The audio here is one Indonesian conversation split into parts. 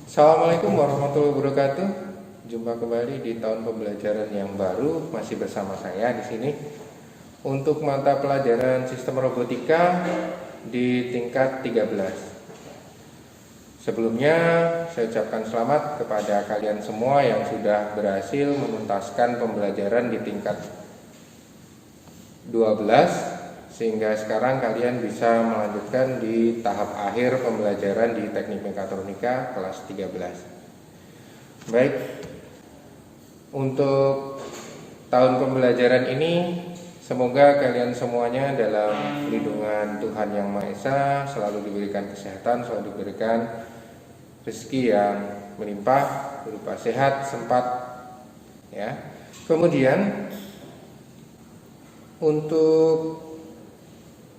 Assalamualaikum warahmatullahi wabarakatuh. Jumpa kembali di tahun pembelajaran yang baru, masih bersama saya di sini untuk mata pelajaran sistem robotika di tingkat 13. Sebelumnya saya ucapkan selamat kepada kalian semua yang sudah berhasil menuntaskan pembelajaran di tingkat 12, sehingga sekarang kalian bisa melanjutkan di tahap akhir pembelajaran di teknik mekatronika kelas 13. Baik, untuk tahun pembelajaran ini semoga kalian semuanya dalam lindungan Tuhan Yang Maha Esa selalu diberikan kesehatan, selalu diberikan rezeki yang melimpah berupa sehat, sempat, ya. Kemudian untuk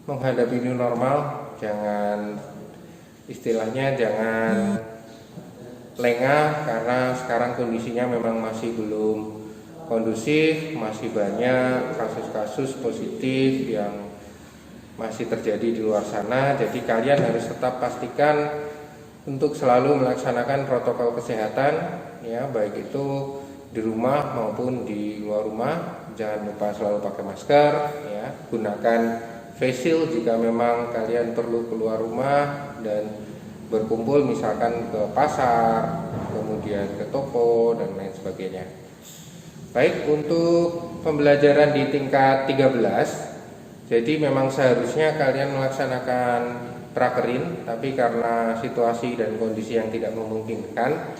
menghadapi new normal, jangan lengah, karena sekarang kondisinya memang masih belum kondusif, masih banyak kasus-kasus positif yang masih terjadi di luar sana. Jadi kalian harus tetap pastikan untuk selalu melaksanakan protokol kesehatan, ya, baik itu di rumah maupun di luar rumah. Jangan lupa selalu pakai masker, ya, gunakan face shield jika memang kalian perlu keluar rumah dan berkumpul misalkan ke pasar, kemudian ke toko dan lain sebagainya. Baik, untuk pembelajaran di tingkat 13, jadi memang seharusnya kalian melaksanakan prakerin, tapi karena situasi dan kondisi yang tidak memungkinkan,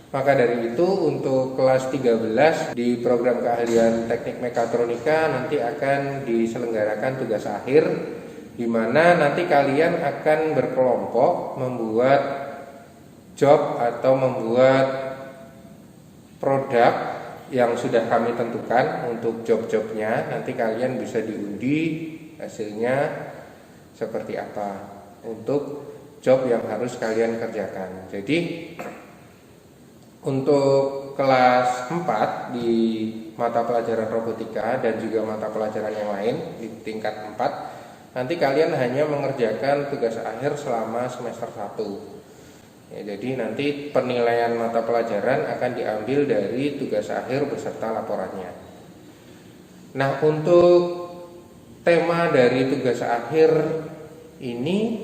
maka dari itu untuk kelas 13 di program keahlian teknik mekatronika nanti akan diselenggarakan tugas akhir, di mana nanti kalian akan berkelompok membuat job atau membuat produk yang sudah kami tentukan untuk job-jobnya. Nanti kalian bisa diundi hasilnya seperti apa untuk job yang harus kalian kerjakan. Jadi untuk kelas 4 di mata pelajaran robotika dan juga mata pelajaran yang lain di tingkat 4, nanti kalian hanya mengerjakan tugas akhir selama semester 1. Ya, jadi nanti penilaian mata pelajaran akan diambil dari tugas akhir beserta laporannya. Nah, untuk tema dari tugas akhir ini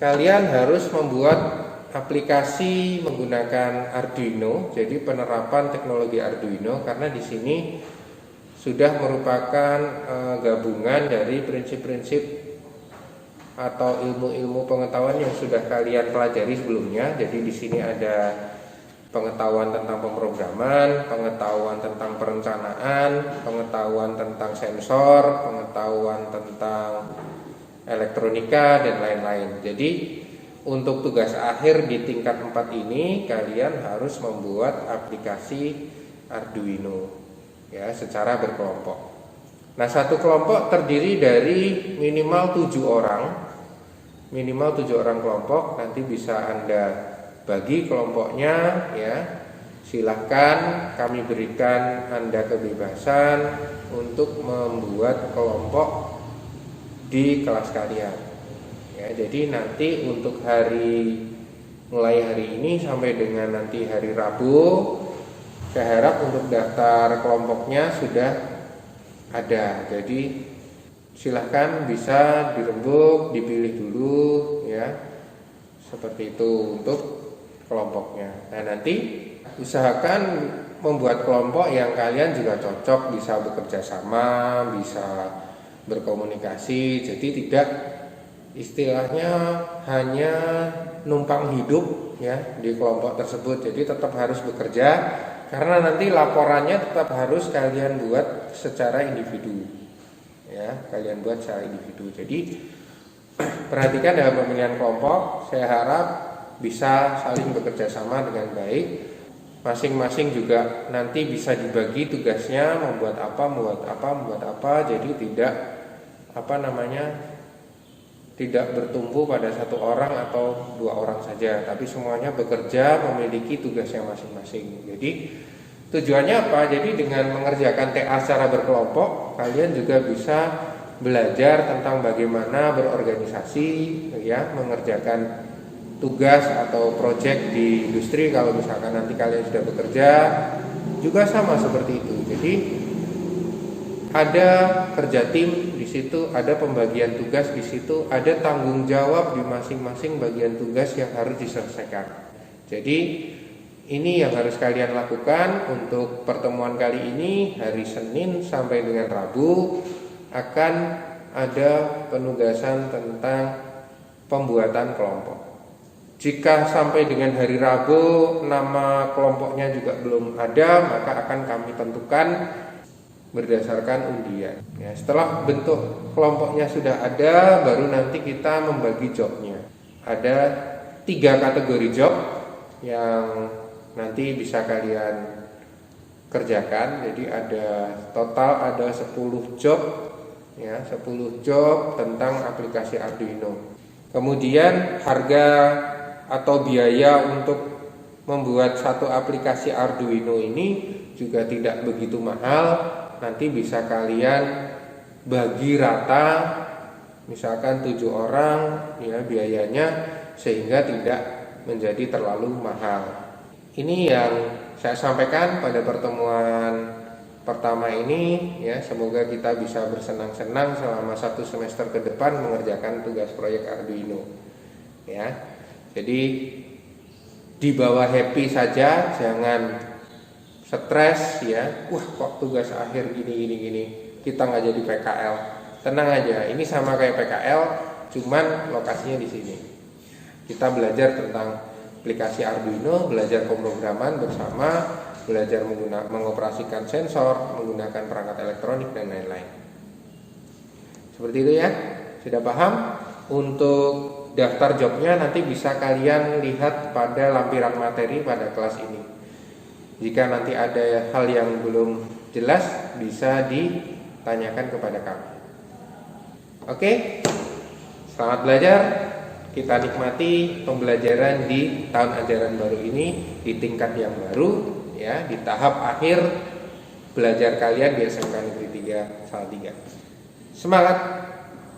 kalian harus membuat aplikasi menggunakan Arduino. Jadi penerapan teknologi Arduino, karena di sini sudah merupakan gabungan dari prinsip-prinsip atau ilmu-ilmu pengetahuan yang sudah kalian pelajari sebelumnya. Jadi di sini ada pengetahuan tentang pemrograman, pengetahuan tentang perencanaan, pengetahuan tentang sensor, pengetahuan tentang elektronika dan lain-lain. Jadi untuk tugas akhir di tingkat 4 ini kalian harus membuat aplikasi Arduino, ya, secara berkelompok. Nah, satu kelompok terdiri dari minimal 7 orang. Minimal 7 orang kelompok. Nanti bisa Anda bagi kelompoknya, ya. Silahkan kami berikan Anda kebebasan untuk membuat kelompok di kelas kalian. Ya, jadi nanti untuk mulai hari ini sampai dengan nanti hari Rabu, saya harap untuk daftar kelompoknya sudah ada. Jadi silahkan bisa dirembuk, dipilih dulu, ya, seperti itu untuk kelompoknya. Nah, nanti usahakan membuat kelompok yang kalian juga cocok, bisa bekerja sama, bisa berkomunikasi. Jadi tidak istilahnya hanya numpang hidup, ya, di kelompok tersebut. Jadi tetap harus bekerja, karena nanti laporannya tetap harus kalian buat secara individu, ya, kalian buat secara individu. Jadi perhatikan dalam pemilihan kelompok. Saya harap bisa saling bekerja sama dengan baik. Masing-masing juga nanti bisa dibagi tugasnya, membuat apa. Jadi tidak bertumpu pada satu orang atau 2 orang saja, tapi semuanya bekerja memiliki tugasnya masing-masing. Jadi tujuannya apa? Jadi dengan mengerjakan TA secara berkelompok, kalian juga bisa belajar tentang bagaimana berorganisasi, ya, mengerjakan tugas atau project di industri, kalau misalkan nanti kalian sudah bekerja juga sama seperti itu. Jadi ada kerja tim di situ, ada pembagian tugas di situ, ada tanggung jawab di masing-masing bagian tugas yang harus diselesaikan. Jadi ini yang harus kalian lakukan untuk pertemuan kali ini. Hari Senin sampai dengan Rabu akan ada penugasan tentang pembuatan kelompok. Jika sampai dengan hari Rabu nama kelompoknya juga belum ada, maka akan kami tentukan berdasarkan undian. Ya, setelah bentuk kelompoknya sudah ada, baru nanti kita membagi jobnya. Ada 3 kategori job yang nanti bisa kalian kerjakan. Jadi ada total ada 10 job, ya, 10 job tentang aplikasi Arduino. Kemudian harga atau biaya untuk membuat satu aplikasi Arduino ini juga tidak begitu mahal. Nanti bisa kalian bagi rata, misalkan 7 orang ya biayanya, sehingga tidak menjadi terlalu mahal. Ini yang saya sampaikan pada pertemuan pertama ini ya. Semoga kita bisa bersenang-senang selama 1 semester ke depan mengerjakan tugas proyek Arduino ya. Jadi dibawa happy saja, jangan stres ya. Wah, kok tugas akhir gini. Kita nggak jadi PKL. Tenang aja, ini sama kayak PKL, cuman lokasinya di sini. Kita belajar tentang aplikasi Arduino, belajar pemrograman bersama, belajar mengoperasikan sensor, menggunakan perangkat elektronik dan lain-lain. Seperti itu ya. Sudah paham? Untuk daftar jobnya nanti bisa kalian lihat pada lampiran materi pada kelas ini. Jika nanti ada hal yang belum jelas, bisa ditanyakan kepada kami. Oke, selamat belajar. Kita nikmati pembelajaran di tahun ajaran baru ini, di tingkat yang baru ya, di tahap akhir belajar kalian di SMK Negeri 3 Salatiga. Semangat!